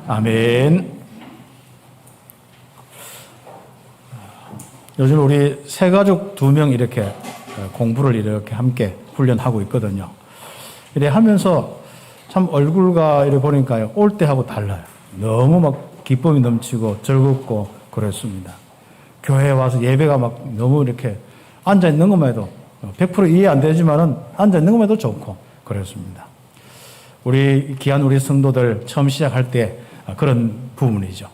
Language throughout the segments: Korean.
아멘. 요즘 우리 새 가족 2명 이렇게 공부를 이렇게 함께 훈련하고 있거든요. 이래 하면서 참 얼굴과 이렇게 보니까요, 올 때하고 달라요. 너무 막 기쁨이 넘치고 즐겁고 그랬습니다. 교회에 와서 예배가 막 너무 이렇게 앉아 있는 것만 해도 100% 이해 안 되지만은 앉아 있는 것만 해도 좋고 그랬습니다. 우리 귀한 우리 성도들 처음 시작할 때 그런 부분이죠.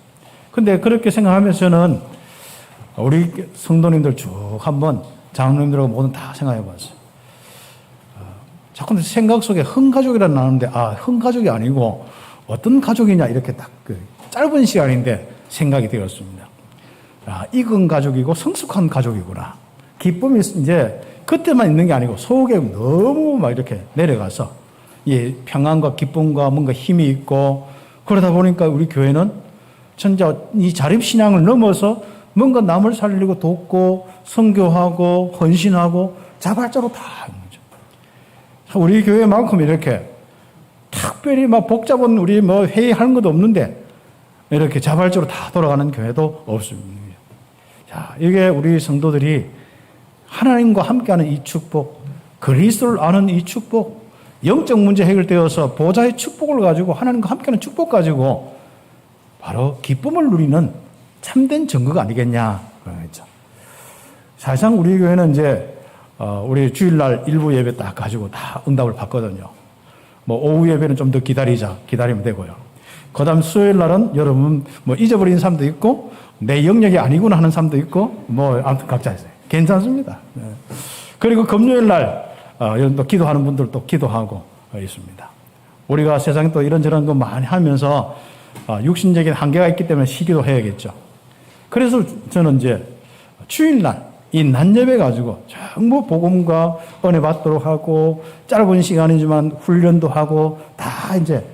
근데 그렇게 생각하면서 저는 우리 성도님들 쭉 한번 장로님들하고 모두 다 생각해 봤어요. 자꾸 생각 속에 흥가족이라는 나오는데, 흥가족이 아니고 어떤 가족이냐 이렇게 딱 짧은 시간인데 생각이 되었습니다. 익은 가족이고 성숙한 가족이구나. 기쁨이 이제 그때만 있는 게 아니고 속에 너무 막 이렇게 내려가서 평안과 기쁨과 뭔가 힘이 있고 그러다 보니까 우리 교회는 진짜 이 자립신앙을 넘어서 뭔가 남을 살리고 돕고 선교하고 헌신하고 자발적으로 다 하는 거죠. 우리 교회만큼 이렇게 특별히 막 복잡한 우리 뭐 회의하는 것도 없는데 이렇게 자발적으로 다 돌아가는 교회도 없습니다. 자, 이게 우리 성도들이 하나님과 함께하는 이 축복, 그리스도를 아는 이 축복, 영적 문제 해결되어서 보좌의 축복을 가지고 하나님과 함께하는 축복 가지고 바로 기쁨을 누리는 참된 증거가 아니겠냐 그러겠죠. 사실상 우리 교회는 이제 우리 주일날 일부 예배 딱 가지고 다 응답을 받거든요. 뭐 오후 예배는 좀 더 기다리면 되고요. 그다음 수요일 날은 여러분 뭐 잊어버린 사람도 있고 내 영역이 아니구나 하는 사람도 있고 뭐 아무튼 각자 있어요. 괜찮습니다. 네. 그리고 금요일 날 또 기도하는 분들도 기도하고 있습니다. 우리가 세상에 또 이런저런 거 많이 하면서 육신적인 한계가 있기 때문에 쉬기도 해야겠죠. 그래서 저는 이제 주일날 이 낮 예배 가지고 전부 복음과 은혜 받도록 하고 짧은 시간이지만 훈련도 하고 다 이제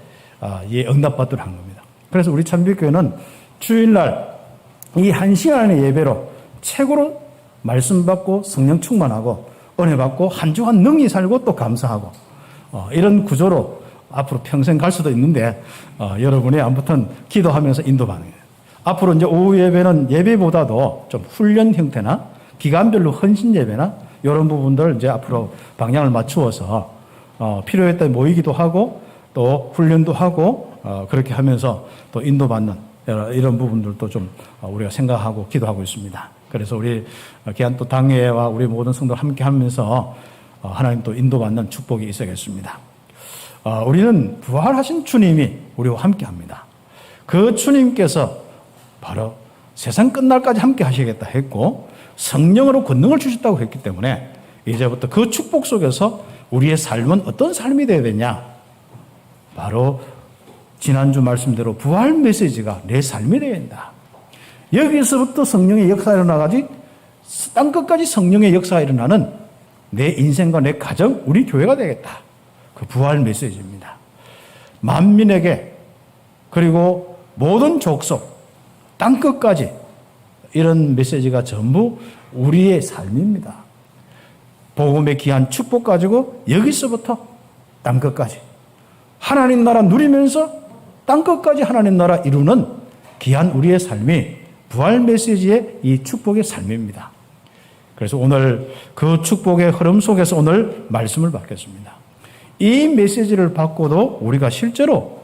응답 받도록 한 겁니다. 그래서 우리 참빛교회는 주일날 이 1시간의 예배로 최고로 말씀 받고 성령 충만하고 은혜 받고 한 주간 능히 살고 또 감사하고 이런 구조로 앞으로 평생 갈 수도 있는데 여러분이 아무튼 기도하면서 인도받는 거예요. 앞으로 이제 오후 예배는 예배보다도 좀 훈련 형태나 기간별로 헌신 예배나 이런 부분들 이제 앞으로 방향을 맞추어서 필요할 때 모이기도 하고 또 훈련도 하고 그렇게 하면서 또 인도받는 이런 부분들도 좀 우리가 생각하고 기도하고 있습니다. 그래서 우리 귀한 또 당회와 우리 모든 성도들 함께 하면서 하나님 또 인도받는 축복이 있어야겠습니다. 우리는 부활하신 주님이 우리와 함께 합니다. 그 주님께서 바로 세상 끝날까지 함께 하시겠다 했고 성령으로 권능을 주셨다고 했기 때문에 이제부터 그 축복 속에서 우리의 삶은 어떤 삶이 되어야 되냐? 바로 지난주 말씀대로 부활 메시지가 내 삶이 되어야 된다. 여기서부터 성령의 역사가 일어나가지 땅끝까지 성령의 역사가 일어나는 내 인생과 내 가정, 우리 교회가 되겠다. 그 부활 메시지입니다. 만민에게 그리고 모든 족속, 땅끝까지 이런 메시지가 전부 우리의 삶입니다. 복음의 귀한 축복 가지고 여기서부터 땅끝까지 하나님 나라 누리면서 땅끝까지 하나님 나라 이루는 귀한 우리의 삶이 부활 메시지의 이 축복의 삶입니다. 그래서 오늘 그 축복의 흐름 속에서 오늘 말씀을 받겠습니다. 이 메시지를 받고도 우리가 실제로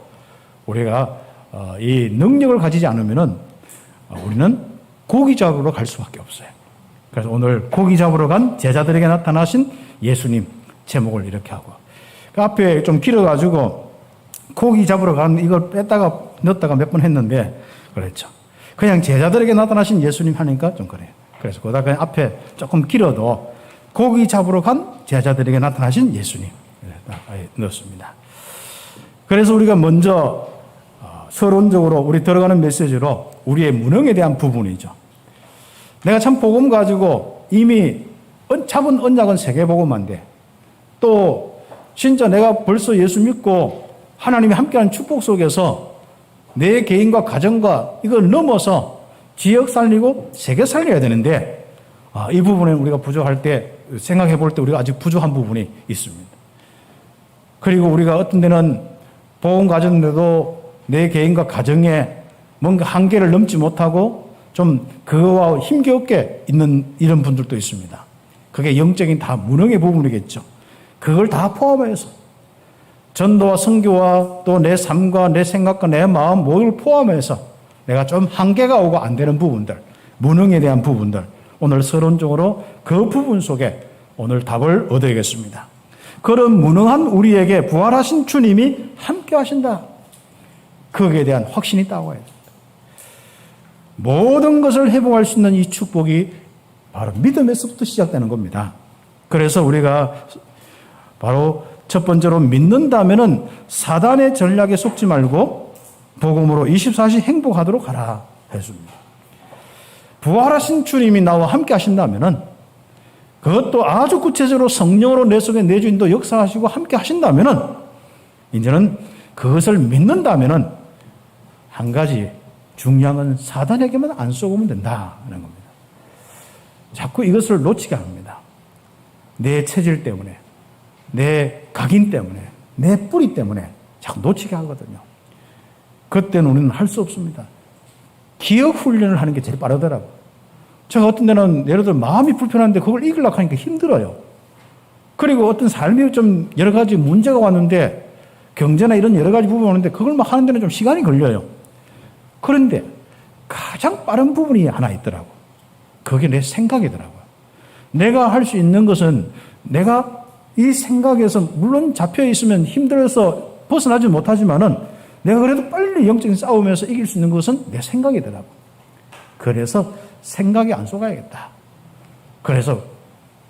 우리가 이 능력을 가지지 않으면은 우리는 고기 잡으러 갈 수밖에 없어요. 그래서 오늘 고기 잡으러 간 제자들에게 나타나신 예수님 제목을 이렇게 하고 그 앞에 좀 길어가지고 고기 잡으러 간 이걸 뺐다가 넣었다가 몇 번 했는데 그렇죠. 그냥 제자들에게 나타나신 예수님 하니까 좀 그래요. 그래서 그다가 그냥 앞에 조금 길어도 고기 잡으러 간 제자들에게 나타나신 예수님 넣었습니다. 그래서 우리가 먼저 서론적으로 우리 들어가는 메시지로 우리의 무능에 대한 부분이죠. 내가 참 복음 가지고 이미 잡은 언약은 세계복음인데 또 진짜 내가 벌써 예수 믿고 하나님이 함께하는 축복 속에서 내 개인과 가정과 이걸 넘어서 지역 살리고 세계 살려야 되는데 이 부분에 우리가 부족할 때 생각해 볼 때 우리가 아직 부족한 부분이 있습니다. 그리고 우리가 어떤 데는 복음 가졌는데도 내 개인과 가정에 뭔가 한계를 넘지 못하고 좀 그거와 힘겹게 있는 이런 분들도 있습니다. 그게 영적인 다 무능의 부분이겠죠. 그걸 다 포함해서 전도와 선교와 또 내 삶과 내 생각과 내 마음 모두를 포함해서 내가 좀 한계가 오고 안 되는 부분들, 무능에 대한 부분들, 오늘 서론적으로 그 부분 속에 오늘 답을 얻어야겠습니다. 그런 무능한 우리에게 부활하신 주님이 함께 하신다. 거기에 대한 확신이 있다고 해요. 모든 것을 회복할 수 있는 이 축복이 바로 믿음에서부터 시작되는 겁니다. 그래서 우리가 바로 첫 번째로 믿는다면은 사단의 전략에 속지 말고 복음으로 24시 행복하도록 하라 했습니다. 부활하신 주님이 나와 함께 하신다면은 그것도 아주 구체적으로 성령으로 내 속에 내주인도 역사하시고 함께 하신다면은 이제는 그것을 믿는다면은 한 가지 중요한 건 사단에게만 안 쏘면 된다는 겁니다. 자꾸 이것을 놓치게 합니다. 내 체질 때문에, 내 각인 때문에, 내 뿌리 때문에 자꾸 놓치게 하거든요. 그때는 우리는 할 수 없습니다. 기억 훈련을 하는 게 제일 빠르더라고요. 제가 어떤 데는 예를 들어 마음이 불편한데 그걸 이기려고 하니까 힘들어요. 그리고 어떤 삶에 좀 여러 가지 문제가 왔는데 경제나 이런 여러 가지 부분이 오는데 그걸 막 하는 데는 좀 시간이 걸려요. 그런데 가장 빠른 부분이 하나 있더라고요. 그게 내 생각이더라고요. 내가 할 수 있는 것은 내가 이 생각에서 물론 잡혀 있으면 힘들어서 벗어나지 못하지만은 내가 그래도 빨리 영적인 싸움에서 이길 수 있는 것은 내 생각이더라고요. 그래서 생각에 안 속아야겠다. 그래서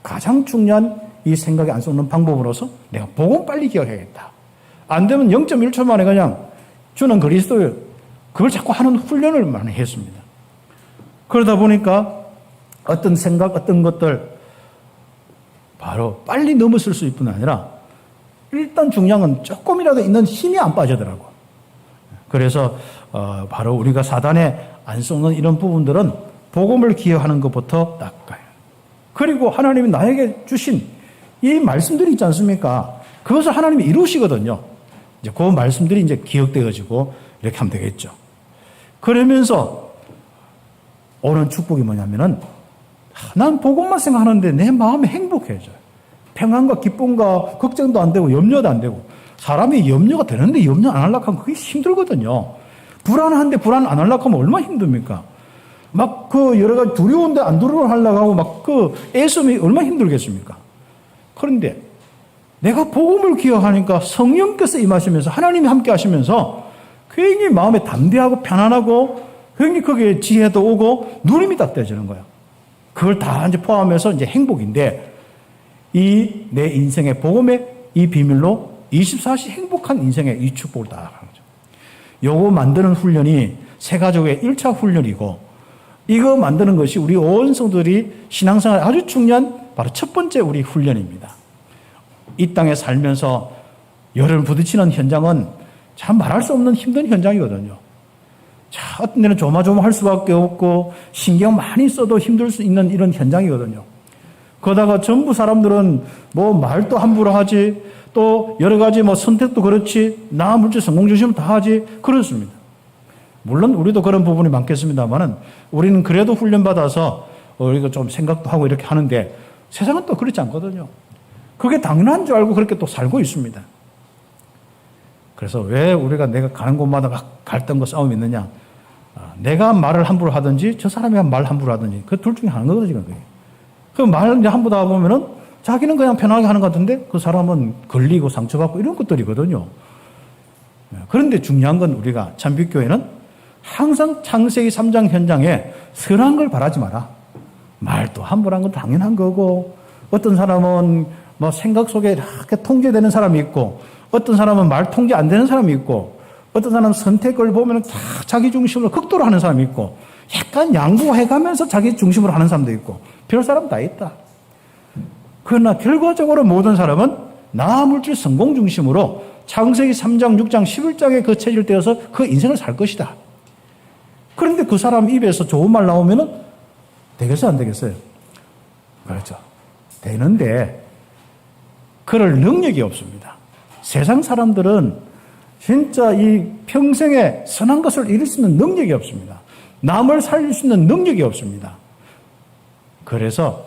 가장 중요한 이 생각에 안 속는 방법으로서 내가 복음 빨리 기억해야겠다. 안 되면 0.1초 만에 그냥 주는 그리스도예요. 그걸 자꾸 하는 훈련을 많이 했습니다. 그러다 보니까 어떤 생각, 어떤 것들 바로 빨리 넘어설 수 있을 뿐 아니라 일단 중요한 건 조금이라도 있는 힘이 안 빠지더라고요. 그래서 바로 우리가 사단에 안 쏘는 이런 부분들은 복음을 기억하는 것부터 닦아요. 그리고 하나님이 나에게 주신 이 말씀들이 있지 않습니까? 그것을 하나님이 이루시거든요. 이제 그 말씀들이 이제 기억되어지고 이렇게 하면 되겠죠. 그러면서 오는 축복이 뭐냐면은 난 복음만 생각하는데 내 마음이 행복해져요. 평안과 기쁨과 걱정도 안 되고 염려도 안 되고 사람이 염려가 되는데 염려 안 하려고 하면 그게 힘들거든요. 불안한데 불안 안 하려고 하면 얼마나 힘듭니까? 막 그 여러 가지 두려운데 안 두려워하려고 하고 막 그 애쓰면 얼마나 힘들겠습니까? 그런데 내가 복음을 기억하니까 성령께서 임하시면서 하나님이 함께 하시면서 굉장히 마음에 담대하고 편안하고 굉장히 거기에 지혜도 오고 누림이 딱 되어지는 거예요. 그걸 다 이제 포함해서 이제 행복인데 이 내 인생의 복음의 이 비밀로 24시 행복한 인생의 이 축복을 다 하는 거죠. 요거 만드는 훈련이 새 가족의 1차 훈련이고 이거 만드는 것이 우리 온 성도들이 신앙생활에 아주 중요한 바로 첫 번째 우리 훈련입니다. 이 땅에 살면서 열을 부딪히는 현장은 참 말할 수 없는 힘든 현장이거든요. 자, 어떤 데는 조마조마할 수밖에 없고 신경 많이 써도 힘들 수 있는 이런 현장이거든요. 그러다가 전부 사람들은 뭐 말도 함부로 하지 또 여러 가지 뭐 선택도 그렇지 나 물질 성공 중심 다 하지 그렇습니다. 물론 우리도 그런 부분이 많겠습니다만은 우리는 그래도 훈련받아서 우리가 좀 생각도 하고 이렇게 하는데 세상은 또 그렇지 않거든요. 그게 당연한 줄 알고 그렇게 또 살고 있습니다. 그래서 왜 우리가 내가 가는 곳마다 막 갈등과 싸움이 있느냐. 내가 말을 함부로 하든지 저 사람이 말 함부로 하든지 그 둘 중에 하나거든요. 그 말 함부로 하다 보면은 자기는 그냥 편하게 하는 것 같은데 그 사람은 걸리고 상처받고 이런 것들이거든요. 그런데 중요한 건 우리가 참빛교회는 항상 창세기 3장 현장에 선한 걸 바라지 마라. 말도 함부로 한 건 당연한 거고 어떤 사람은 뭐 생각 속에 이렇게 통제되는 사람이 있고 어떤 사람은 말 통제 안 되는 사람이 있고 어떤 사람은 선택을 보면 다 자기 중심으로 극도로 하는 사람이 있고 약간 양보해가면서 자기 중심으로 하는 사람도 있고 별 사람 다 있다. 그러나 결과적으로 모든 사람은 나 물질 성공 중심으로 창세기 3장, 6장, 11장에 그 체질 떼어서 그 인생을 살 것이다. 그런데 그 사람 입에서 좋은 말 나오면은 되겠어요, 안 되겠어요? 그렇죠. 되는데 그럴 능력이 없습니다. 세상 사람들은 진짜 이 평생에 선한 것을 이룰 수 있는 능력이 없습니다. 남을 살릴 수 있는 능력이 없습니다. 그래서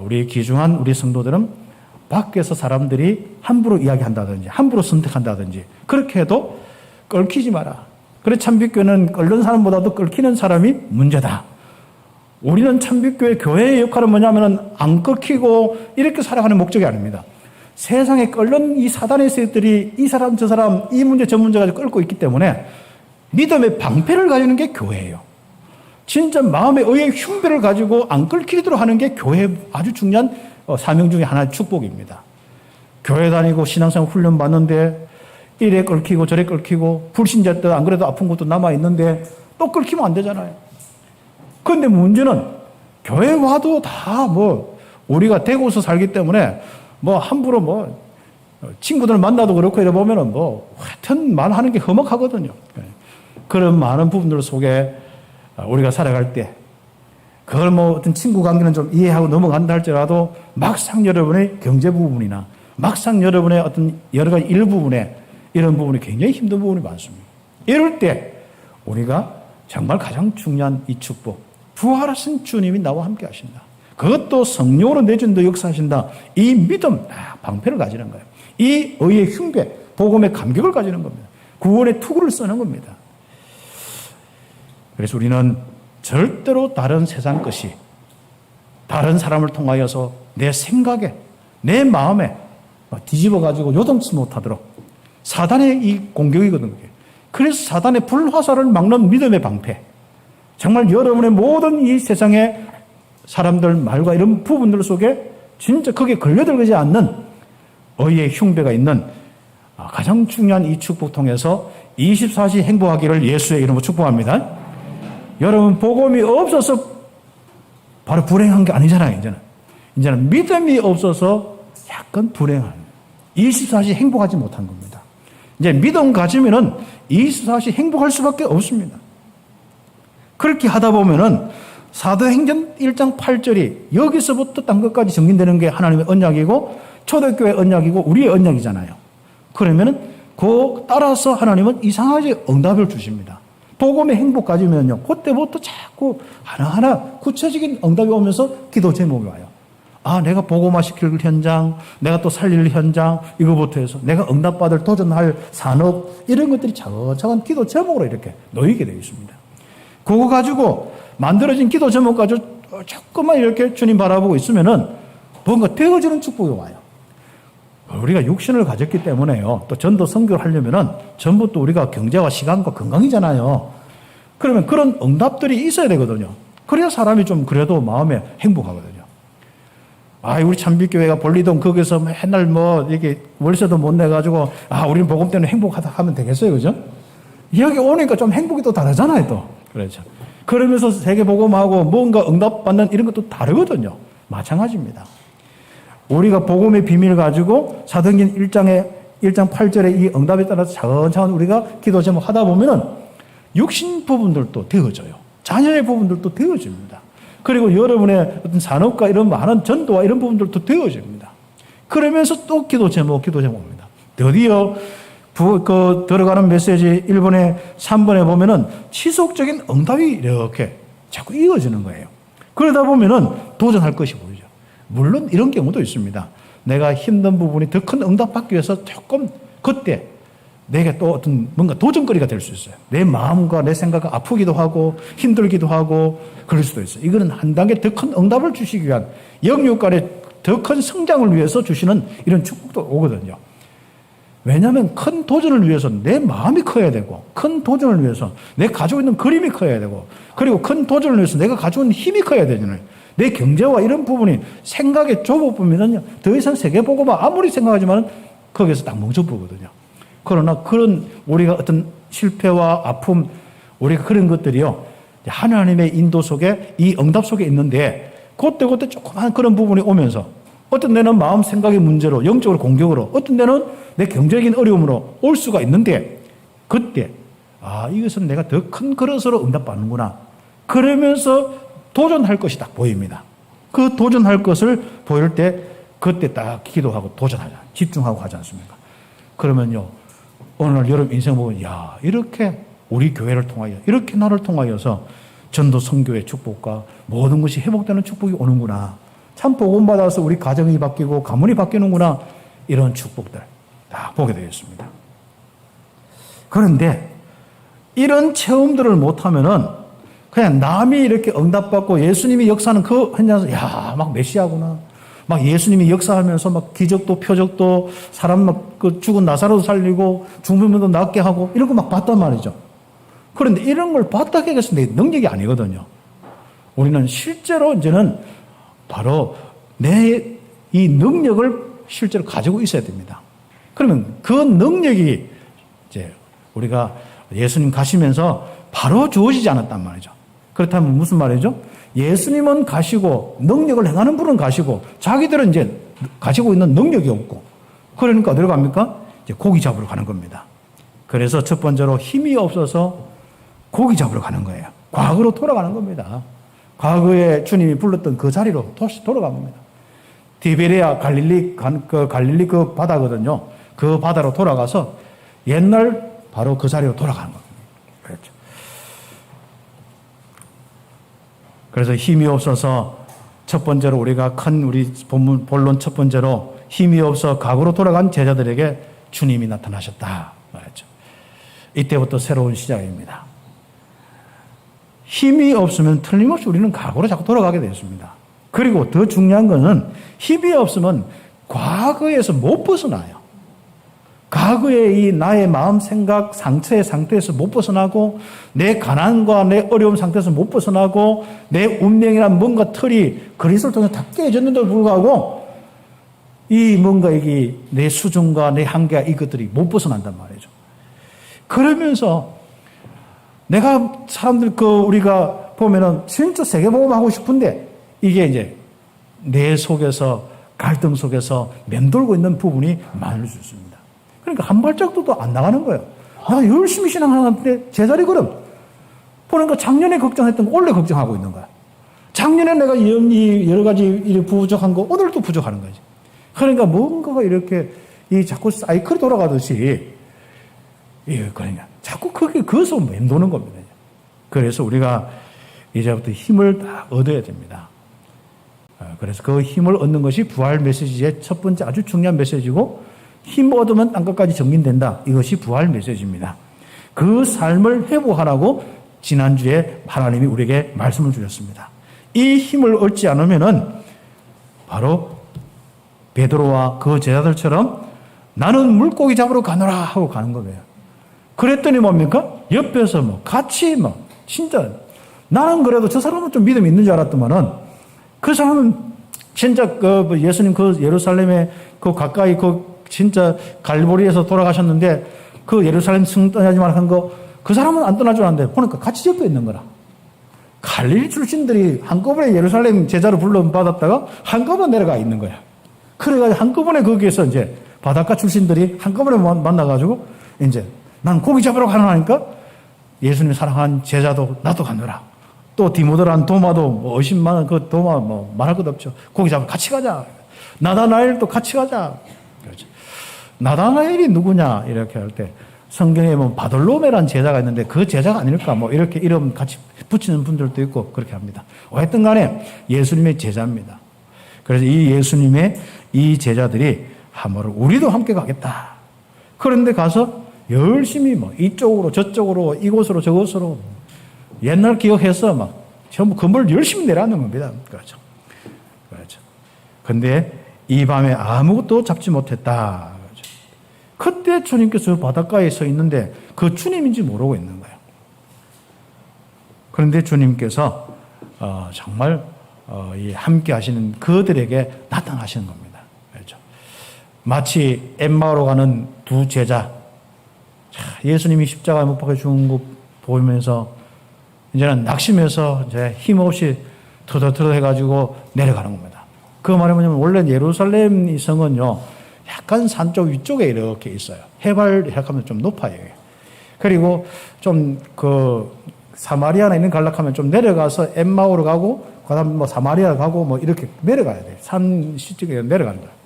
우리 귀중한 우리 성도들은 밖에서 사람들이 함부로 이야기한다든지 함부로 선택한다든지 그렇게 해도 끓이지 마라. 그래 참빛교회는 끓는 사람보다도 끓이는 사람이 문제다. 우리는 참빛교회 교회의 역할은 뭐냐면 안 끓이고 이렇게 살아가는 목적이 아닙니다. 세상에 끓는 이 사단의 세력들이 이 사람 저 사람 이 문제 저 문제 가지고 끌고 있기 때문에 믿음의 방패를 가지는 게 교회예요. 진짜 마음의 의의 흉배를 가지고 안 끓이도록 하는 게 교회의 아주 중요한 사명 중에 하나의 축복입니다. 교회 다니고 신앙생활 훈련 받는데 이래 끓이고 저래 끓이고 불신자 때 안 그래도 아픈 것도 남아있는데 또 끓이면 안 되잖아요. 그런데 문제는 교회 와도 다 우리가 대구에서 살기 때문에 함부로 친구들 만나도 그렇고 이래 보면은 하여튼 말하는 게 험악하거든요. 그런 많은 부분들 속에 우리가 살아갈 때 그걸 어떤 친구 관계는 좀 이해하고 넘어간다 할지라도 막상 여러분의 경제 부분이나 막상 여러분의 어떤 여러 가지 일 부분에 이런 부분이 굉장히 힘든 부분이 많습니다. 이럴 때 우리가 정말 가장 중요한 이 축복, 부활하신 주님이 나와 함께 하신다. 그것도 성령으로 내준다 역사하신다. 이 믿음, 방패를 가지는 거예요. 이 의의 흉배, 복음의 감격을 가지는 겁니다. 구원의 투구를 쓰는 겁니다. 그래서 우리는 절대로 다른 세상 것이 다른 사람을 통하여서 내 생각에, 내 마음에 뒤집어가지고 요동치 못하도록 사단의 이 공격이거든요. 그래서 사단의 불화살을 막는 믿음의 방패. 정말 여러분의 모든 이 세상의 사람들 말과 이런 부분들 속에 진짜 거기에 걸려들지 않는 의의 흉배가 있는 가장 중요한 이 축복 통해서 24시 행복하기를 예수의 이름으로 축복합니다. 여러분 복음이 없어서 바로 불행한 게 아니잖아요. 이제는 믿음이 없어서 약간 불행한 24시 행복하지 못한 겁니다. 이제 믿음 가지면은 24시 행복할 수밖에 없습니다. 그렇게 하다 보면은 사도행전 1장 8절이 여기서부터 딴 것까지 정리되는 게 하나님의 언약이고 초대교회 언약이고 우리의 언약이잖아요. 그러면은 그 따라서 하나님은 이상하게 응답을 주십니다. 복음의 행복 가지면요, 그때부터 자꾸 하나하나 구체적인 응답이 오면서 기도 제목이 와요. 내가 복음화 시킬 현장, 내가 또 살릴 현장, 이거부터 해서 내가 응답받을 도전할 산업, 이런 것들이 차근차근 기도 제목으로 이렇게 놓이게 되어 있습니다. 그거 가지고 만들어진 기도 제목 가지고 조금만 이렇게 주님 바라보고 있으면은 뭔가 되어지는 축복이 와요. 우리가 육신을 가졌기 때문에요. 또 전도 선교를 하려면은 전부 또 우리가 경제와 시간과 건강이잖아요. 그러면 그런 응답들이 있어야 되거든요. 그래야 사람이 좀 그래도 마음에 행복하거든요. 우리 참빛교회가 볼리동 거기서 맨날 이렇게 월세도 못 내가지고, 우리는 복음 때문에 행복하다 하면 되겠어요. 그죠? 여기 오니까 좀 행복이 또 다르잖아요, 또. 그렇죠. 그러면서 세계복음하고 뭔가 응답받는 이런 것도 다르거든요. 마찬가지입니다. 우리가 복음의 비밀을 가지고 사도행전 1장 8절의 이 응답에 따라서 차근차근 우리가 기도 제목 하다 보면은 육신 부분들도 되어져요. 자녀의 부분들도 되어집니다. 그리고 여러분의 어떤 산업과 이런 많은 전도와 이런 부분들도 되어집니다. 그러면서 또 기도 제목입니다. 드디어 들어가는 메시지 1번에 3번에 보면은 지속적인 응답이 이렇게 자꾸 이어지는 거예요. 그러다 보면은 도전할 것이 보이죠. 물론 이런 경우도 있습니다. 내가 힘든 부분이 더 큰 응답 받기 위해서 조금 그때 내게 또 어떤 뭔가 도전거리가 될 수 있어요. 내 마음과 내 생각이 아프기도 하고 힘들기도 하고 그럴 수도 있어요. 이거는 한 단계 더 큰 응답을 주시기 위한 영육 간의 더 큰 성장을 위해서 주시는 이런 축복도 오거든요. 왜냐하면 큰 도전을 위해서 내 마음이 커야 되고, 큰 도전을 위해서 내 가지고 있는 그림이 커야 되고, 그리고 큰 도전을 위해서 내가 가지고 있는 힘이 커야 되잖아요. 내 경제와 이런 부분이 생각에 좁아보면요, 더 이상 세계보고만 아무리 생각하지만 거기서 딱 멈춰보거든요. 그러나 그런 우리가 어떤 실패와 아픔, 우리가 그런 것들이요, 하나님의 인도 속에 이 응답 속에 있는데 그때 조그만 그런 부분이 오면서 어떤 데는 마음 생각의 문제로 영적으로 공격으로, 어떤 데는 내 경제적인 어려움으로 올 수가 있는데 그때 이것은 내가 더 큰 그릇으로 응답받는구나. 그러면서 도전할 것이 딱 보입니다. 그 도전할 것을 보일 때 그때 딱 기도하고 도전하자. 집중하고 하지 않습니까? 그러면요, 오늘 여러분 인생 보면, 야, 이렇게 우리 교회를 통하여, 이렇게 나를 통하여서 전도 선교의 축복과 모든 것이 회복되는 축복이 오는구나. 참 복음받아서 우리 가정이 바뀌고 가문이 바뀌는구나. 이런 축복들 다 보게 되었습니다. 그런데 이런 체험들을 못하면은 그냥 남이 이렇게 응답받고 예수님이 역사하는 그 현장에서, 야, 막 메시아구나. 막 예수님이 역사하면서 막 기적도 표적도 사람 막 그 죽은 나사로도 살리고 중풍병도 낫게 하고 이런 거 막 봤단 말이죠. 그런데 이런 걸 봤다고 해서 내 능력이 아니거든요. 우리는 실제로 이제는 바로 내 이 능력을 실제로 가지고 있어야 됩니다. 그러면 그 능력이 이제 우리가 예수님 가시면서 바로 주어지지 않았단 말이죠. 그렇다면 무슨 말이죠? 예수님은 가시고 능력을 행하는 분은 가시고 자기들은 이제 가지고 있는 능력이 없고 그러니까 어디로 갑니까? 이제 고기 잡으러 가는 겁니다. 그래서 첫 번째로 힘이 없어서 고기 잡으러 가는 거예요. 과거로 돌아가는 겁니다. 과거에 주님이 불렀던 그 자리로 다시 돌아간 겁니다. 디베레아 갈릴리 그 바다거든요. 그 바다로 돌아가서 옛날 바로 그 자리로 돌아가는 겁니다. 그렇죠. 그래서 힘이 없어서 첫 번째로 우리가 큰 우리 본론 첫 번째로 힘이 없어 과거로 돌아간 제자들에게 주님이 나타나셨다 말했죠. 이때부터 새로운 시작입니다. 힘이 없으면 틀림없이 우리는 과거로 자꾸 돌아가게 되었습니다. 그리고 더 중요한 것은 힘이 없으면 과거에서 못 벗어나요. 과거의 이 나의 마음, 생각, 상처의 상태에서 못 벗어나고 내 가난과 내 어려움 상태에서 못 벗어나고 내 운명이란 뭔가 틀이 그리스도를 통해서 다 깨졌는데도 불구하고 이 뭔가 이게 내 수준과 내 한계와 이것들이 못 벗어난단 말이죠. 그러면서 내가 사람들 우리가 보면은 진짜 세계복음 하고 싶은데 이게 이제 내 속에서 갈등 속에서 맴돌고 있는 부분이 많을 수 있습니다. 그러니까 한 발짝도 안 나가는 거예요. 내가 열심히 신앙하는데 제자리 걸음. 보니까 작년에 걱정했던 거 올해 걱정하고 있는 거야. 작년에 내가 여러 가지 일이 부족한 거 오늘도 부족하는 거지. 그러니까 뭔가가 이렇게 자꾸 사이클이 돌아가듯이 그러니까 자꾸 그것으로 맴도는 겁니다. 그래서 우리가 이제부터 힘을 다 얻어야 됩니다. 그래서 그 힘을 얻는 것이 부활 메시지의 첫 번째 아주 중요한 메시지고 힘 얻으면 땅끝까지 정진된다. 이것이 부활 메시지입니다. 그 삶을 회복하라고 지난주에 하나님이 우리에게 말씀을 주셨습니다. 이 힘을 얻지 않으면은 바로 베드로와 그 제자들처럼 나는 물고기 잡으러 가노라 하고 가는 거예요. 그랬더니 뭡니까? 옆에서 같이 진짜 나는 그래도 저 사람은 좀 믿음이 있는 줄 알았더만은 그 사람은 진짜 예수님 예루살렘에 가까이 진짜 갈보리에서 돌아가셨는데 그 예루살렘 승 떠나지 말라 한 거 그 사람은 안 떠날 줄 알았는데 보니까 같이 옆에 있는 거라. 갈릴리 출신들이 한꺼번에 예루살렘 제자로 불러받았다가 한꺼번에 내려가 있는 거야. 그래가지고 한꺼번에 거기에서 이제 바닷가 출신들이 한꺼번에 만나가지고 이제 난 고기 잡으러 가노라니까 예수님 사랑한 제자도 나도 가노라. 또 디모데란 도마도 의심만 그 도마 말할 것 없죠. 고기 잡으러 같이 가자. 나다나엘도 같이 가자. 그렇죠. 나다나엘이 누구냐 이렇게 할 때 성경에 보면 바돌로메라는 제자가 있는데 그 제자가 아닐까 이렇게 이름 같이 붙이는 분들도 있고 그렇게 합니다. 어쨌든 간에 예수님의 제자입니다. 그래서 이 예수님의 이 제자들이 한번 우리도 함께 가겠다. 그런데 가서 열심히 이쪽으로 저쪽으로 이곳으로 저곳으로 옛날 기억해서 전부 건물을 열심히 내려앉는 겁니다. 그렇죠. 그렇죠. 근데 이 밤에 아무것도 잡지 못했다. 그렇죠. 그때 주님께서 바닷가에 서 있는데 그 주님인지 모르고 있는 거예요. 그런데 주님께서 정말 함께 하시는 그들에게 나타나시는 겁니다. 그렇죠. 마치 엠마오로 가는 두 제자. 예수님이 십자가에 못 박혀 죽은 거 보면서 이제는 낙심해서 이제 힘없이 터덜터덜 해가지고 내려가는 겁니다. 그 말이 뭐냐면 원래 예루살렘 이 성은요 약간 산 쪽 위쪽에 이렇게 있어요. 해발 하면 좀 높아요. 그리고 좀 사마리아나 있는 갈락하면 좀 내려가서 엠마오로 가고 그다음 사마리아 가고 이렇게 내려가야 돼요. 산 시쪽에 내려가는 거예요.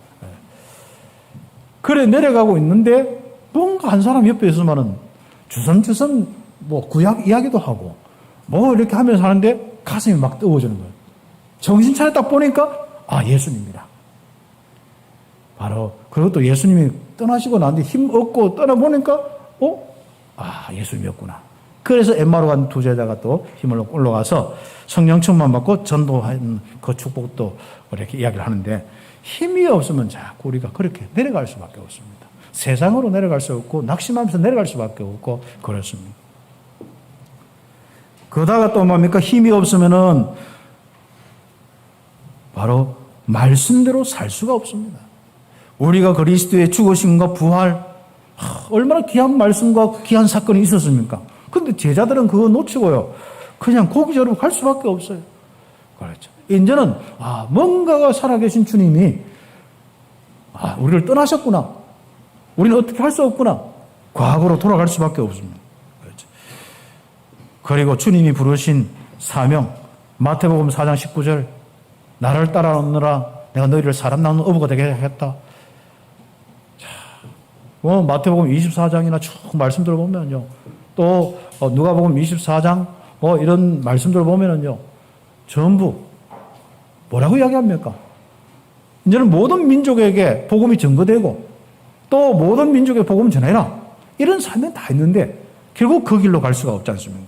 그래 내려가고 있는데 뭔가 한 사람 옆에 있으면은 주섬주섬 뭐 구약 이야기도 하고 뭐 이렇게 하면서 하는데 가슴이 막 뜨거워지는 거예요. 정신 차려 딱 보니까 예수님이다. 바로 그리고 예수님이 떠나시고 난 뒤 힘 얻고 떠나보니까 예수님이었구나. 그래서 엠마로 간 두 제자가 또 힘을 올라가서 성령 충만 받고 전도한 그 축복도 이렇게 이야기를 하는데 힘이 없으면 자꾸 우리가 그렇게 내려갈 수밖에 없습니다. 세상으로 내려갈 수 없고 낙심하면서 내려갈 수밖에 없고 그렇습니다. 그러다가 또 뭡니까? 힘이 없으면은 바로 말씀대로 살 수가 없습니다. 우리가 그리스도의 죽으심과 부활, 얼마나 귀한 말씀과 귀한 사건이 있었습니까? 근데 제자들은 그거 놓치고요. 그냥 고기저로 갈 수밖에 없어요. 그렇죠. 이제는, 뭔가가 살아계신 주님이, 우리를 떠나셨구나. 우리는 어떻게 할 수 없구나. 과거로 돌아갈 수밖에 없습니다. 그렇죠. 그리고 주님이 부르신 사명, 마태복음 4장 19절, 나를 따라오느라 내가 너희를 사람 낳는 어부가 되게 하겠다. 마태복음 24장이나 쭉 말씀들 보면요. 또 누가복음 24장 이런 말씀들 보면은요. 전부 뭐라고 이야기합니까? 이제는 모든 민족에게 복음이 전거되고 또 모든 민족에 복음 전해라. 이런 사명 다 있는데 결국 그 길로 갈 수가 없지 않습니까?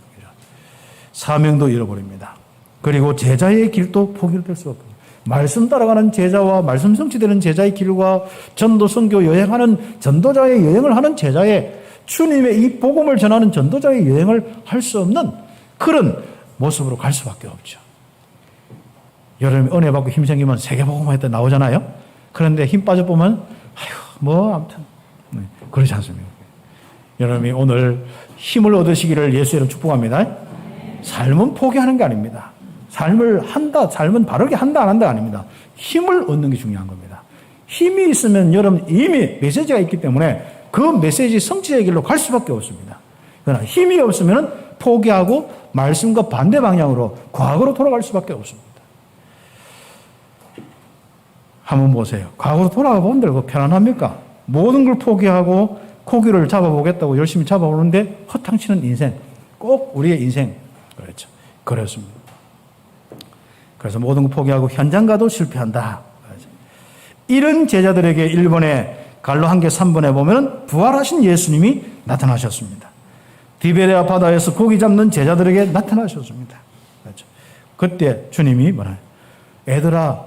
사명도 잃어버립니다. 그리고 제자의 길도 포기될 수 없고 말씀 따라가는 제자와 말씀 성취되는 제자의 길과 전도 선교 여행하는 전도자의 여행을 하는 제자의 주님의 이 복음을 전하는 전도자의 여행을 할 수 없는 그런 모습으로 갈 수밖에 없죠. 여러분이 은혜 받고 힘 생기면 세계복음화 했다 나오잖아요. 그런데 힘 빠져보면 아무튼 그렇지 않습니까? 여러분이 오늘 힘을 얻으시기를 예수 이름 축복합니다. 삶은 포기하는 게 아닙니다. 삶은 바르게 한다, 안 한다 아닙니다. 힘을 얻는 게 중요한 겁니다. 힘이 있으면 여러분 이미 메시지가 있기 때문에 그 메시지 성취의 길로 갈 수밖에 없습니다. 그러나 힘이 없으면 포기하고 말씀과 반대 방향으로 과거로 돌아갈 수밖에 없습니다. 한번 보세요. 과거로 돌아가 본들 그거 편안합니까? 모든 걸 포기하고 고기를 잡아보겠다고 열심히 잡아오는데 허탕치는 인생. 꼭 우리의 인생. 그렇죠. 그렇습니다. 그래서 모든 걸 포기하고 현장 가도 실패한다. 이런 제자들에게 일본의 갈로 한개 3번에 보면 부활하신 예수님이 나타나셨습니다. 디베레아 바다에서 고기 잡는 제자들에게 나타나셨습니다. 그렇죠. 그때 주님이 뭐라요? 애들아,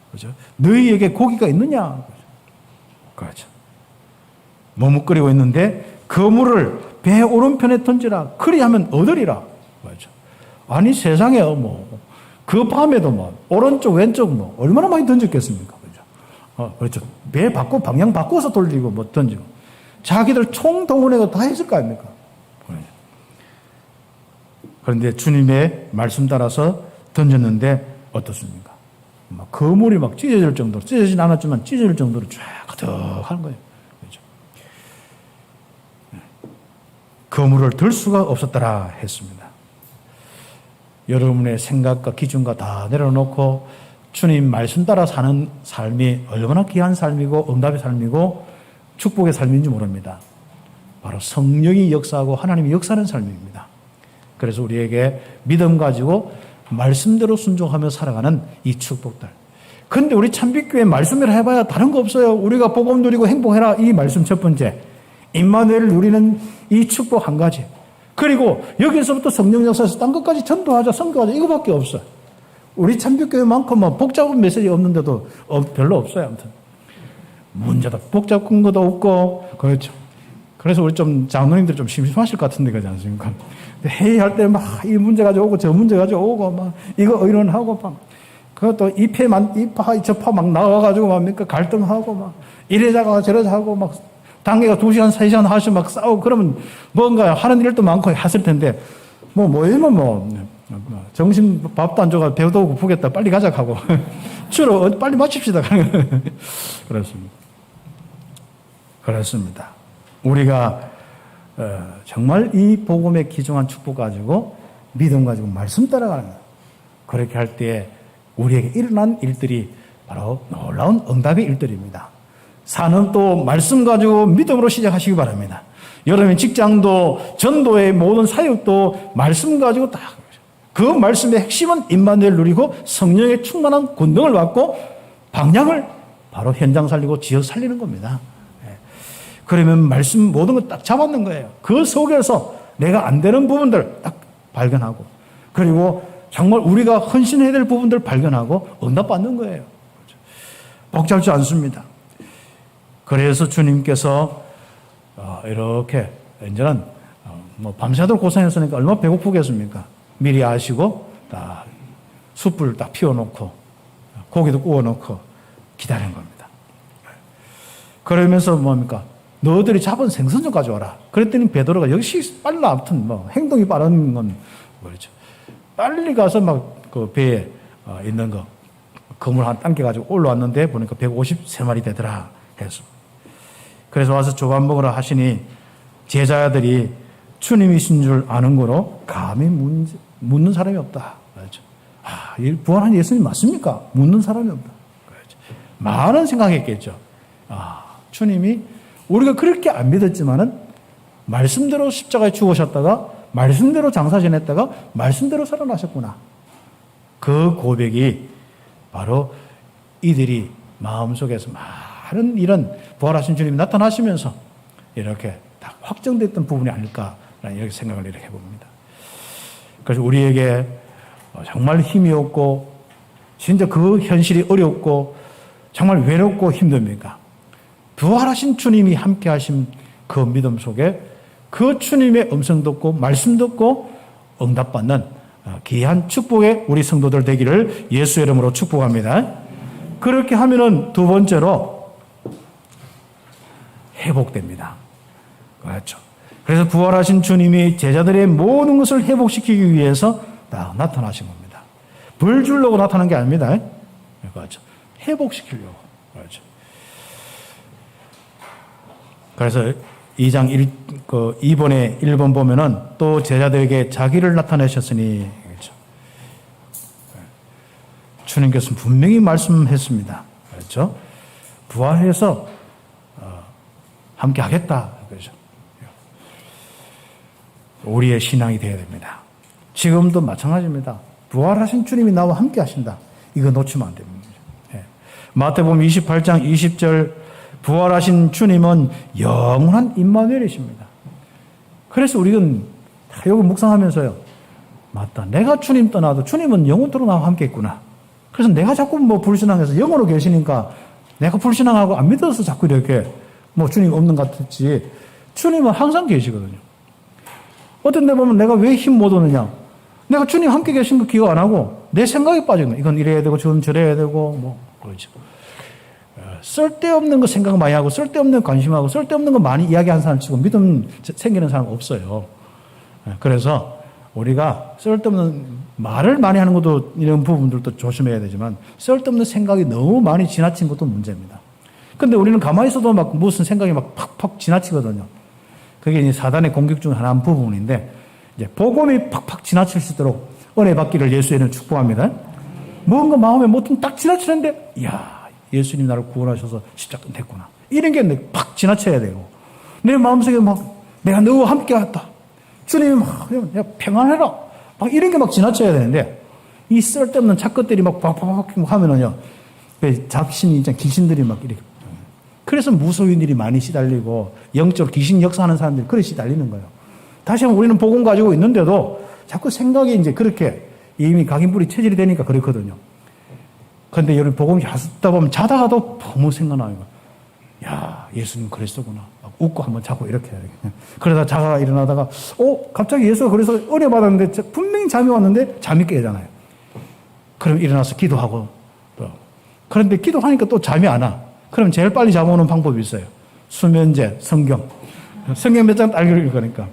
그렇죠? 너희에게 고기가 있느냐? 그렇죠. 머뭇거리고 있는데 그물을 배 오른편에 던지라. 그리하면 얻으리라. 그렇죠. 아니 세상에 그 밤에도 오른쪽 왼쪽 얼마나 많이 던졌겠습니까? 그렇죠. 그렇죠. 배 방향 바꿔서 돌리고 던지고 자기들 총동원해서 다 했을 거 아닙니까? 그렇죠. 그런데 주님의 말씀 따라서 던졌는데 어떻습니까? 그물이 찢어질 정도로 찢어지진 않았지만 찢어질 정도로 쫙 가득한 거예요. 그렇죠. 그물을 들 수가 없었더라 했습니다. 여러분의 생각과 기준과 다 내려놓고 주님 말씀 따라 사는 삶이 얼마나 귀한 삶이고 응답의 삶이고 축복의 삶인지 모릅니다. 바로 성령이 역사하고 하나님이 역사하는 삶입니다. 그래서 우리에게 믿음 가지고 말씀대로 순종하며 살아가는 이 축복들. 근데 우리 참빛교회 말씀을 해봐야 다른 거 없어요. 우리가 복음 누리고 행복해라. 이 말씀 첫 번째. 임마누엘을 누리는 이 축복 한 가지. 그리고 여기서부터 성령 역사에서 딴 것까지 전도하자, 선교하자 이거밖에 없어요. 우리 참빛교회만큼 복잡한 메시지 없는데도 별로 없어요. 아무튼 문제도 복잡한 것도 없고 그렇죠. 그래서 우리 좀 장로님들 좀 심심하실 것 같은데 그러지 않습니까? 회의할 때 막 이 문제 가지고 오고 저 문제 가지고 오고 막 이거 의논하고 막 그것도 이파 저파 막 나와가지고 뭡니까 갈등하고 막 이래자가 저래자 하고 막 당회가 2시간 3시간 하시고 막 싸우고 그러면 뭔가 하는 일도 많고 했을 텐데 모이면 정신 밥도 안 줘가 배도 고프겠다 빨리 가자 하고 주로 빨리 마칩시다. 그렇습니다. 우리가 정말 이 복음에 기중한 축복 가지고 믿음 가지고 말씀 따라가는 거예요. 그렇게 할 때 우리에게 일어난 일들이 바로 놀라운 응답의 일들입니다. 사는 또 말씀 가지고 믿음으로 시작하시기 바랍니다. 여러분의 직장도 전도의 모든 사역도 말씀 가지고 딱 그 말씀의 핵심은 임마누엘 누리고 성령의 충만한 권능을 받고 방향을 바로 현장 살리고 지역 살리는 겁니다. 그러면 말씀 모든 걸 딱 잡았는 거예요. 그 속에서 내가 안 되는 부분들 딱 발견하고 그리고 정말 우리가 헌신해야 될 부분들 발견하고 응답받는 거예요. 복잡지 않습니다. 그래서 주님께서 이렇게 이제는 밤새도록 고생했으니까 얼마나 배고프겠습니까? 미리 아시고 딱 숯불 딱 피워놓고 고기도 구워놓고 기다린 겁니다. 그러면서 뭡니까? 너희들이 잡은 생선 좀 가져와라. 그랬더니 베드로가 역시 빨라. 아무튼 행동이 빠른 건 뭐죠? 빨리 가서 막 그 배에 있는 거 그물 한 당겨가지고 올라왔는데 보니까 153마리 되더라 해서 그래서 와서 조밥 먹으라 하시니 제자들이 주님이신 줄 아는 거로 감히 묻는 사람이 없다. 그렇죠? 부활한 예수님 맞습니까? 묻는 사람이 없다. 그렇죠? 많은 생각했겠죠. 주님이 우리가 그렇게 안 믿었지만은 말씀대로 십자가에 죽으셨다가 말씀대로 장사 지냈다가 말씀대로 살아나셨구나. 그 고백이 바로 이들이 마음속에서 많은 이런 부활하신 주님이 나타나시면서 이렇게 다 확정됐던 부분이 아닐까라는 이렇게 생각을 이렇게 해봅니다. 그래서 우리에게 정말 힘이 없고 진짜 그 현실이 어렵고 정말 외롭고 힘듭니까? 부활하신 주님이 함께 하신 그 믿음 속에 그 주님의 음성 듣고 말씀 듣고 응답받는 귀한 축복의 우리 성도들 되기를 예수의 이름으로 축복합니다. 그렇게 하면은 두 번째로 회복됩니다. 그렇죠. 그래서 부활하신 주님이 제자들의 모든 것을 회복시키기 위해서 딱 나타나신 겁니다. 벌 주려고 나타난 게 아닙니다. 그렇죠. 회복시키려고. 그렇죠. 그래서 2장 2번에 1번 보면은 또 제자들에게 자기를 나타내셨으니, 그렇죠. 주님께서는 분명히 말씀했습니다. 그렇죠. 부활해서 함께 하겠다. 그렇죠. 우리의 신앙이 되어야 됩니다. 지금도 마찬가지입니다. 부활하신 주님이 나와 함께 하신다. 이거 놓치면 안 됩니다. 마태복음 28장 20절 부활하신 주님은 영원한 임마누엘이십니다. 그래서 우리는 여기 묵상하면서요. 맞다. 내가 주님 떠나도 주님은 영원토록 나와 함께 있구나. 그래서 내가 자꾸 불신앙해서 영으로 계시니까 내가 불신앙하고 안 믿어서 자꾸 이렇게 주님 없는 것 같았지. 주님은 항상 계시거든요. 어떤 데 보면 내가 왜 힘 못 오느냐. 내가 주님 함께 계신 거 기억 안 하고 내 생각에 빠진 거야. 이건 이래야 되고 저건 저래야 되고 그렇죠. 쓸데없는 거 생각 많이 하고 쓸데없는 거 관심하고 쓸데없는 거 많이 이야기하는 사람 치고 믿음 생기는 사람 없어요. 그래서 우리가 쓸데없는 말을 많이 하는 것도 이런 부분들도 조심해야 되지만 쓸데없는 생각이 너무 많이 지나친 것도 문제입니다. 근데 우리는 가만히 있어도 무슨 생각이 팍팍 지나치거든요. 그게 이제 사단의 공격 중 하나인 부분인데 이제 복음이 팍팍 지나칠 수 있도록 은혜 받기를 예수에는 축복합니다. 뭔가 마음에 뭐든 딱 지나치는데 이야 예수님 나를 구원하셔서 십자가 됐구나. 이런 게 팍 지나쳐야 되고 내 마음속에 내가 너와 함께 왔다. 주님이 내가 평안해라. 이런 게 지나쳐야 되는데 이 쓸데없는 착것들이 팍팍팍 하면은요 잡신이 이제 귀신들이 이렇게 그래서 무소유인 일이 많이 시달리고 영적으로 귀신 역사하는 사람들이 그래 시달리는 거예요. 다시 한번 우리는 복음 가지고 있는데도 자꾸 생각이 이제 그렇게 이미 각인불이 체질이 되니까 그렇거든요. 그런데 여러분 복음 듣다 보면 자다가도 너무 생각나는 거예요. 야 예수님 그랬었구나. 웃고 한번 자고 이렇게 해야 되겠네. 그러다 자다가 일어나다가 갑자기 예수가 그래서 은혜 받았는데 분명히 잠이 왔는데 잠이 깨잖아요. 그럼 일어나서 기도하고 그런데 기도하니까 또 잠이 안 와. 그럼 제일 빨리 잠오는 방법이 있어요. 수면제, 성경 몇 장 딱 읽으니까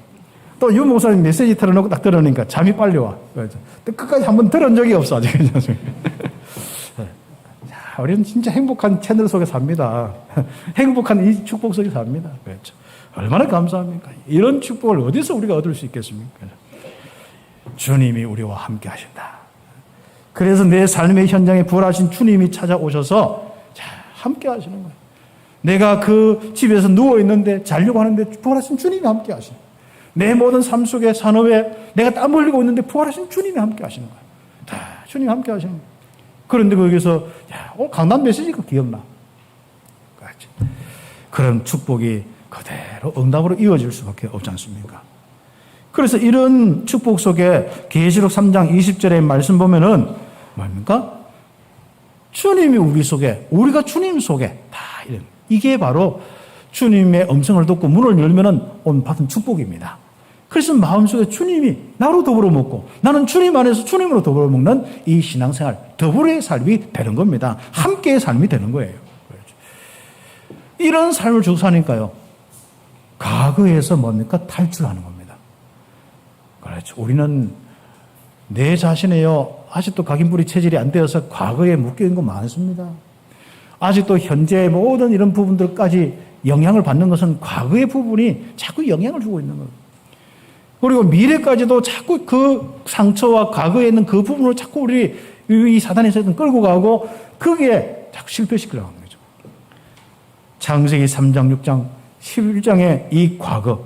또 유 목사님 메시지 틀어놓고 딱 들으니까 잠이 빨리 와. 그렇죠. 끝까지 한번 들은 적이 없어 아직. 자, 우리는 진짜 행복한 채널 속에 삽니다. 행복한 이 축복 속에 삽니다. 그렇죠. 얼마나 감사합니까? 이런 축복을 어디서 우리가 얻을 수 있겠습니까? 주님이 우리와 함께 하신다. 그래서 내 삶의 현장에 부활하신 주님이 찾아오셔서 함께 하시는 거예요. 내가 그 집에서 누워있는데 자려고 하는데 부활하신 주님이 함께 하시는 거예요. 내 모든 삶 속에 산업에 내가 땀 흘리고 있는데 부활하신 주님이 함께 하시는 거예요. 다 주님이 함께 하시는 거예요. 그런데 거기서 강단 메시지가 기억나. 그렇지. 그런 축복이 그대로 응답으로 이어질 수밖에 없지 않습니까? 그래서 이런 축복 속에 계시록 3장 20절의 말씀 보면은 뭡니까? 주님이 우리 속에, 우리가 주님 속에 다 이런. 이게 바로 주님의 음성을 듣고 문을 열면은 온 받은 축복입니다. 그래서 마음속에 주님이 나로 더불어 먹고 나는 주님 안에서 주님으로 더불어 먹는 이 신앙생활, 더불어의 삶이 되는 겁니다. 함께의 삶이 되는 거예요. 이런 삶을 쭉 사니까요. 과거에서 뭡니까? 탈출하는 겁니다. 그렇죠. 우리는 내 자신에요. 아직도 각인불이 체질이 안 되어서 과거에 묶여있는 거 많습니다. 아직도 현재의 모든 이런 부분들까지 영향을 받는 것은 과거의 부분이 자꾸 영향을 주고 있는 거예요. 그리고 미래까지도 자꾸 그 상처와 과거에 있는 그 부분을 자꾸 우리 이 사단이 끌고 가고 거기에 자꾸 실패시키려고 하는 거죠. 창세기 3장, 6장, 11장의 이 과거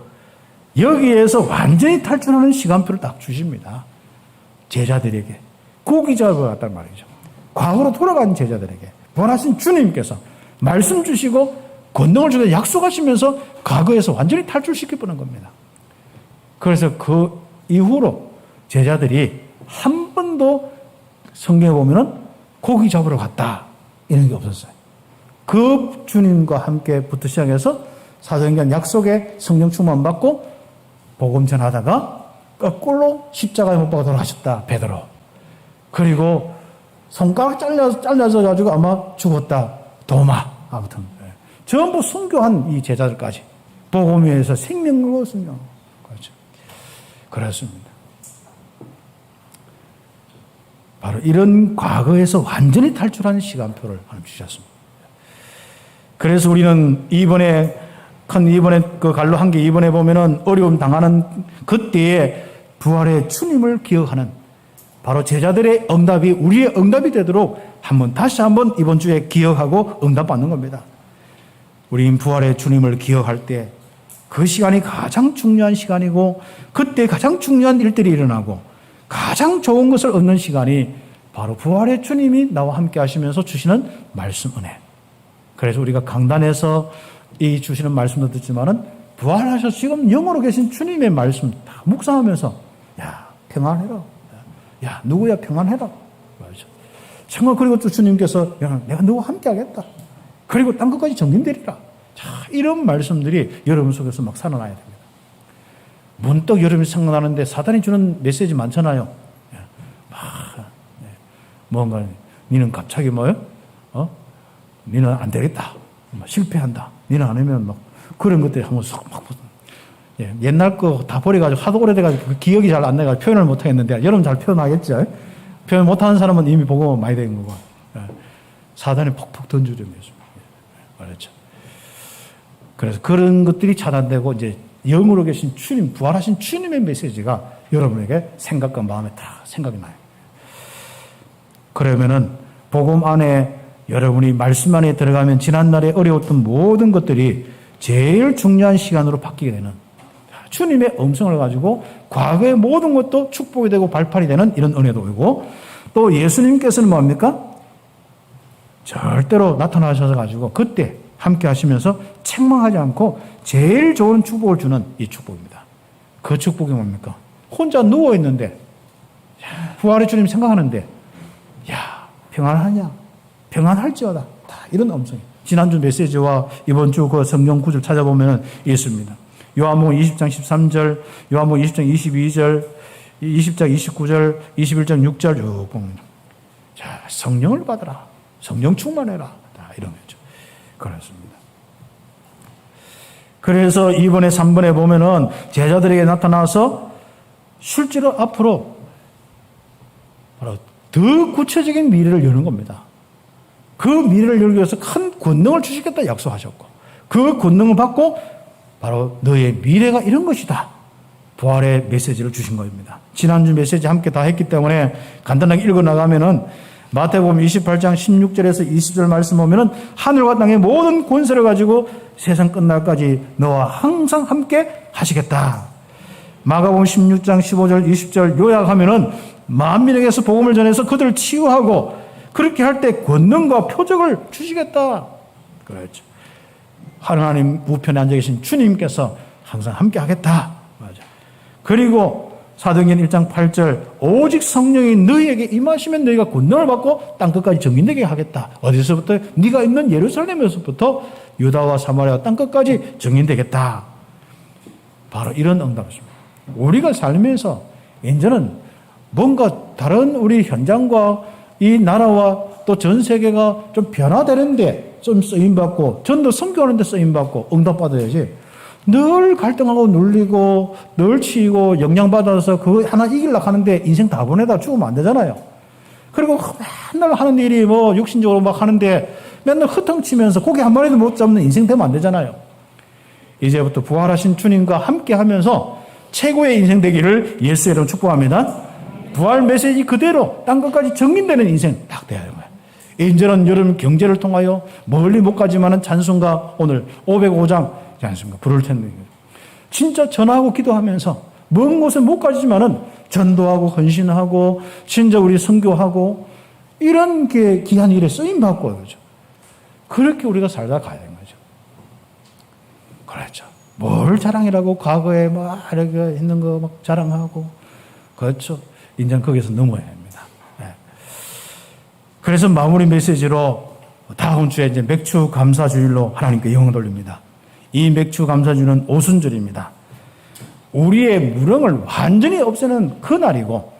여기에서 완전히 탈출하는 시간표를 딱 주십니다. 제자들에게. 고기 잡으러 갔단 말이죠. 과거로 돌아간 제자들에게. 원하신 주님께서 말씀 주시고 권능을 주셔서 약속하시면서 과거에서 완전히 탈출시켜보는 겁니다. 그래서 그 이후로 제자들이 한 번도 성경에 보면은 고기 잡으러 갔다 이런 게 없었어요. 그 주님과 함께부터 시작해서 사도행전 약속의 성령 충만 받고 복음 전하다가 거꾸로 십자가에 못 박아 돌아가셨다 베드로. 그리고 손가락 잘려서 가지고 아마 죽었다 도마. 아무튼 전부 순교한 이 제자들까지 복음 위에서 생명으로 순교. 그렇죠. 그렇습니다. 바로 이런 과거에서 완전히 탈출하는 시간표를 하나님 주셨습니다. 그래서 우리는 이번에 그 갈로 한 개 이번에 보면은 어려움 당하는 그때에 부활의 주님을 기억하는 바로 제자들의 응답이 우리의 응답이 되도록 다시 한번 이번 주에 기억하고 응답받는 겁니다. 우리 부활의 주님을 기억할 때 그 시간이 가장 중요한 시간이고 그때 가장 중요한 일들이 일어나고 가장 좋은 것을 얻는 시간이 바로 부활의 주님이 나와 함께 하시면서 주시는 말씀 은혜. 그래서 우리가 강단에서 이 주시는 말씀도 듣지만은 부활하셔서 지금 영으로 계신 주님의 말씀 다 묵상하면서 야 평안해라. 야 누구야 평안해라. 맞아. 정말 그리고 또 주님께서 야, 내가 누구와 함께 하겠다. 그리고 땅 끝까지 정림되리라. 자, 이런 말씀들이 여러분 속에서 막 살아나야 됩니다. 문득 여러분이 생각나는데 사단이 주는 메시지 많잖아요. 뭔가 니는 갑자기 뭐요? 니는 안 되겠다. 실패한다. 니는 안 하면 막 그런 것들이 한번 쏙 막 옛날 거 다 버려가지고 하도 오래돼가지고 그 기억이 잘 안 나가지고 표현을 못 하겠는데 여러분 잘 표현하겠죠? 표현 못하는 사람은 이미 보고 많이 된 거고 사단이 폭폭 던져주는 것입니다. 알았죠? 그래서 그런 것들이 차단되고 이제 영으로 계신 주님, 부활하신 주님의 메시지가 여러분에게 생각과 마음에 다 생각이 나요. 그러면은 복음 안에 여러분이 말씀 안에 들어가면 지난날에 어려웠던 모든 것들이 제일 중요한 시간으로 바뀌게 되는 주님의 음성을 가지고 과거의 모든 것도 축복이 되고 발판이 되는 이런 은혜도 오고 또 예수님께서는 뭡니까? 절대로 나타나셔서 가지고 그때 함께 하시면서 책망하지 않고 제일 좋은 축복을 주는 이 축복입니다. 그 축복이 뭡니까? 혼자 누워있는데 부활의 주님 생각하는데 야 평안하냐? 평안할지어다. 다 이런 음성이 지난주 메시지와 이번 주 그 성경 구절 찾아보면 있습니다. 요한복음 20장 13절, 요한복음 20장 22절, 20장 29절, 21장 6절 쭉 보면 자 성령을 받아라. 성령 충만해라. 다 이런 거죠. 그렇습니다. 그래서 이번에 3번에 보면은 제자들에게 나타나서 실제로 앞으로 바로 더 구체적인 미래를 여는 겁니다. 그 미래를 열기 위해서 큰 권능을 주시겠다 약속하셨고 그 권능을 받고 바로 너의 미래가 이런 것이다. 부활의 메시지를 주신 겁니다. 지난주 메시지 함께 다 했기 때문에 간단하게 읽어나가면은 마태복음 28장 16절에서 20절 말씀 보면은 하늘과 땅의 모든 권세를 가지고 세상 끝날까지 너와 항상 함께 하시겠다. 마가복음 16장 15절 20절 요약하면은 만민에게서 복음을 전해서 그들을 치유하고 그렇게 할 때 권능과 표적을 주시겠다. 그렇죠. 하나님 우편에 앉아 계신 주님께서 항상 함께 하겠다. 맞아. 그리고 사도행전 1장 8절 오직 성령이 너희에게 임하시면 너희가 권능을 받고 땅끝까지 정인되게 하겠다. 어디서부터? 네가 있는 예루살렘에서부터 유다와 사마리아 땅끝까지 정인되겠다. 바로 이런 응답입니다. 우리가 살면서 이제는 뭔가 다른 우리 현장과 이 나라와 또 전 세계가 좀 변화되는데 좀 쓰임받고 전도 선교하는데 쓰임받고 응답받아야지 늘 갈등하고 눌리고 늘 치이고 영향받아서 그거 하나 이기려고 하는데 인생 다 보내다 죽으면 안 되잖아요. 그리고 맨날 하는 일이 뭐 육신적으로 막 하는데 맨날 흐텅치면서 고기 한 마리도 못 잡는 인생 되면 안 되잖아요. 이제부터 부활하신 주님과 함께 하면서 최고의 인생 되기를 예수의 이름으로 축복합니다. 부활 메시지 그대로 땅끝까지 정민되는 인생 딱 돼야 하는 거예요. 이제는 여러분 경제를 통하여 멀리 못 가지만은 찬송가 오늘 505장 않습니까? 부를 텐데. 진짜 전하고 기도하면서 먼 곳에 못 가지만은 전도하고 헌신하고 진짜 우리 선교하고 이런 게 귀한 일에 쓰임 받고 그렇죠. 그렇게 우리가 살다 가야 되는 거죠. 그렇죠. 뭘 자랑이라고 과거에 막 이렇게 했는 거 막 자랑하고 그렇죠. 이제 거기서 넘어야 합니다. 네. 그래서 마무리 메시지로 다음 주에 이제 맥주 감사 주일로 하나님께 영광 돌립니다. 이 맥주 감사주는 오순절입니다. 우리의 무능을 완전히 없애는 그 날이고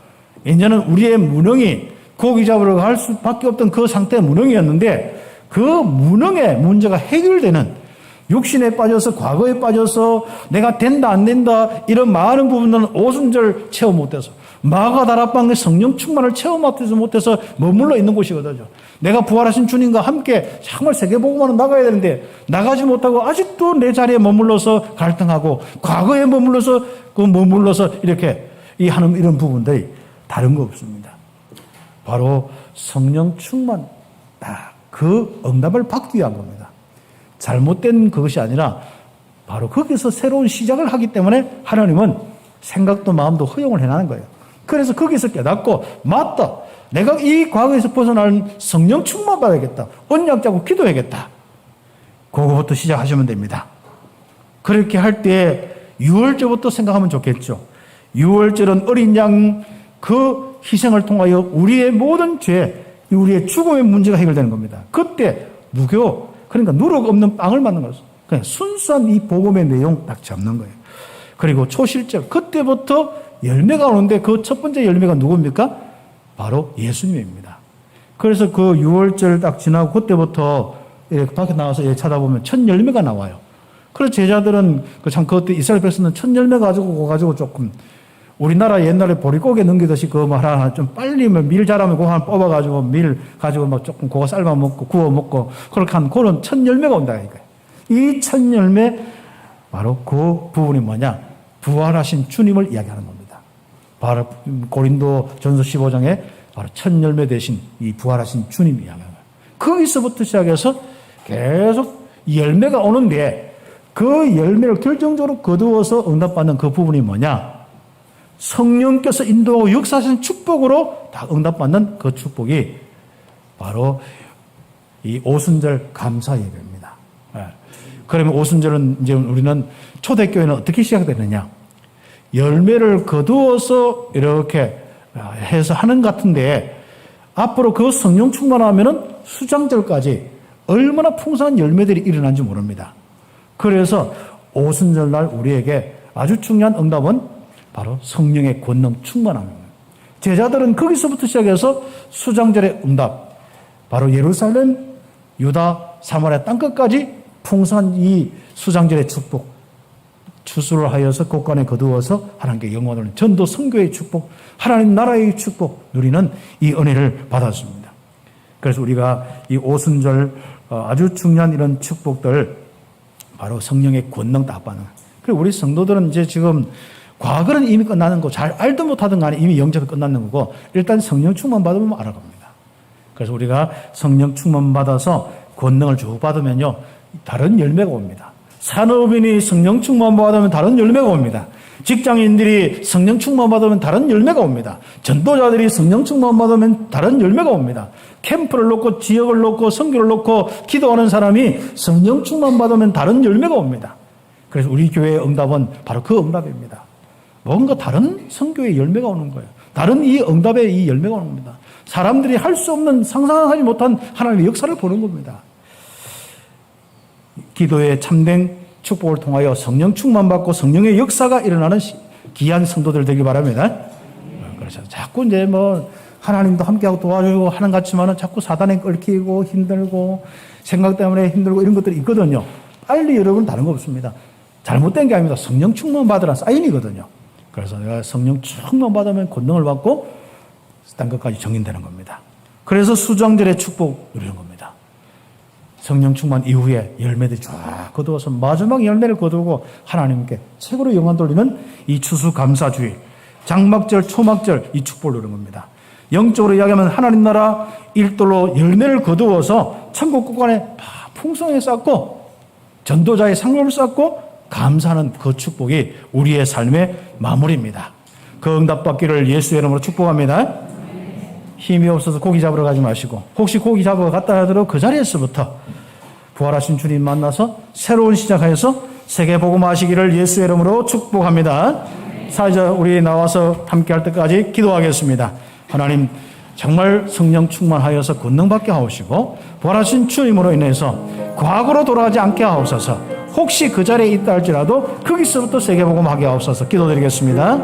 이제는 우리의 무능이 고기 잡으러 갈 수밖에 없던 그 상태의 무능이었는데 그 무능의 문제가 해결되는 육신에 빠져서 과거에 빠져서 내가 된다 안 된다 이런 많은 부분들은 오순절 체험 못해서 마가다락방의 성령 충만을 체험 못해서 머물러 있는 곳이거든요. 내가 부활하신 주님과 함께 정말 세계복음화로 나가야 되는데 나가지 못하고 아직도 내 자리에 머물러서 갈등하고 과거에 머물러서 이렇게 하는 이런 부분들이 다른 거 없습니다. 바로 성령 충만 그 응답을 받기 위한 겁니다. 잘못된 그것이 아니라 바로 거기서 새로운 시작을 하기 때문에 하나님은 생각도 마음도 허용을 해나는 거예요. 그래서 거기서 깨닫고 맞다. 내가 이 과거에서 벗어나는 성령 충만 받아야겠다. 언약 잡고 기도해야겠다. 그거부터 시작하시면 됩니다. 그렇게 할 때 6월절부터 생각하면 좋겠죠. 6월절은 어린 양 그 희생을 통하여 우리의 모든 죄, 우리의 죽음의 문제가 해결되는 겁니다. 그때 무교, 그러니까 누룩 없는 빵을 만든 거죠. 그냥 순수한 이 복음의 내용 딱 잡는 거예요. 그리고 초실절, 그때부터 열매가 오는데 그 첫 번째 열매가 누굽니까? 바로 예수님입니다. 그래서 그 6월절 딱 지나고 그때부터 이렇게 밖에 나와서 찾아보면 첫 열매가 나와요. 그래서 제자들은 그때 이스라엘 백성은 첫 열매 가지고 조금 우리나라 옛날에 보릿고개 넘기듯이 그거 하나 좀 빨리 밀 자라면 그거 하나 뽑아가지고 밀 가지고 막 조금 그거 삶아 먹고 구워 먹고 그렇게 한 그런 첫 열매가 온다니까요. 이 첫 열매 바로 그 부분이 뭐냐? 부활하신 주님을 이야기하는 겁니다. 바로 고린도 전서 15장에 바로 첫 열매 대신 이 부활하신 주님 이야기하는 거예요. 거기서부터 시작해서 계속 열매가 오는데 그 열매를 결정적으로 거두어서 응답받는 그 부분이 뭐냐? 성령께서 인도하고 역사하신 축복으로 다 응답받는 그 축복이 바로 이 오순절 감사 예배입니다. 그러면 오순절은 이제 우리는 초대교회는 어떻게 시작되느냐? 열매를 거두어서 이렇게 해서 하는 것 같은데 앞으로 그 성령 충만하면은 수장절까지 얼마나 풍성한 열매들이 일어난지 모릅니다. 그래서 오순절날 우리에게 아주 중요한 응답은 바로 성령의 권능 충만함입니다. 제자들은 거기서부터 시작해서 수장절의 응답, 바로 예루살렘, 유다, 사마리아 땅끝까지 풍성한 이 수장절의 축복, 추수를 하여서 곳간에 거두어서 하나님께 영광을 전도 선교의 축복, 하나님 나라의 축복 누리는 이 은혜를 받았습니다. 그래서 우리가 이 오순절 아주 중요한 이런 축복들 바로 성령의 권능 다 받는. 그리고 우리 성도들은 이제 지금 과거는 이미 끝나는 거, 잘 알든 못하든 간에 이미 영접이 끝났는 거고 일단 성령 충만 받으면 알아갑니다. 그래서 우리가 성령 충만 받아서 권능을 쭉 받으면요, 다른 열매가 옵니다. 산업인이 성령 충만 받으면 다른 열매가 옵니다. 직장인들이 성령 충만 받으면 다른 열매가 옵니다. 전도자들이 성령 충만 받으면 다른 열매가 옵니다. 캠프를 놓고 지역을 놓고 선교를 놓고 기도하는 사람이 성령 충만 받으면 다른 열매가 옵니다. 그래서 우리 교회의 응답은 바로 그 응답입니다. 뭔가 다른 선교의 열매가 오는 거예요. 다른 이 응답의 이 열매가 오는 겁니다. 사람들이 할 수 없는 상상하지 못한 하나님의 역사를 보는 겁니다. 기도의 참된 축복을 통하여 성령 충만받고 성령의 역사가 일어나는 귀한 성도들 되길 바랍니다. 그래서 자꾸 이제 하나님도 함께하고 도와주고 하는 것 같지만은 자꾸 사단에 얽히고 힘들고 생각 때문에 힘들고 이런 것들이 있거든요. 빨리 여러분 다른 거 없습니다. 잘못된 게 아닙니다. 성령 충만 받으라 사인이거든요. 그래서 내가 성령 충만 받으면 권능을 받고 딴 것까지 정인되는 겁니다. 그래서 수장절의 축복 누리는 겁니다. 성령 충만 이후에 열매들이 쫙 거두어서 마지막 열매를 거두고 하나님께 최고로 영광 돌리는 이 추수감사주일, 장막절, 초막절 이 축복을 누리는 겁니다. 영적으로 이야기하면 하나님 나라 일돌로 열매를 거두어서 천국 국간에 풍성하게 쌓고 전도자의 상급을 쌓고 감사하는 그 축복이 우리의 삶의 마무리입니다. 그 응답받기를 예수의 이름으로 축복합니다. 힘이 없어서 고기 잡으러 가지 마시고 혹시 고기 잡으러 갔다 하더라도 그 자리에서부터 부활하신 주님 만나서 새로운 시작하여서 세계 복음하시기를 예수의 이름으로 축복합니다. 사회자 우리 나와서 함께 할 때까지 기도하겠습니다. 하나님 정말 성령 충만하여서 권능받게 하옵시고 부활하신 주님으로 인해서 과거로 돌아가지 않게 하옵소서. 혹시 그 자리에 있다 할지라도 거기서부터 세계 복음하게 하옵소서. 기도드리겠습니다.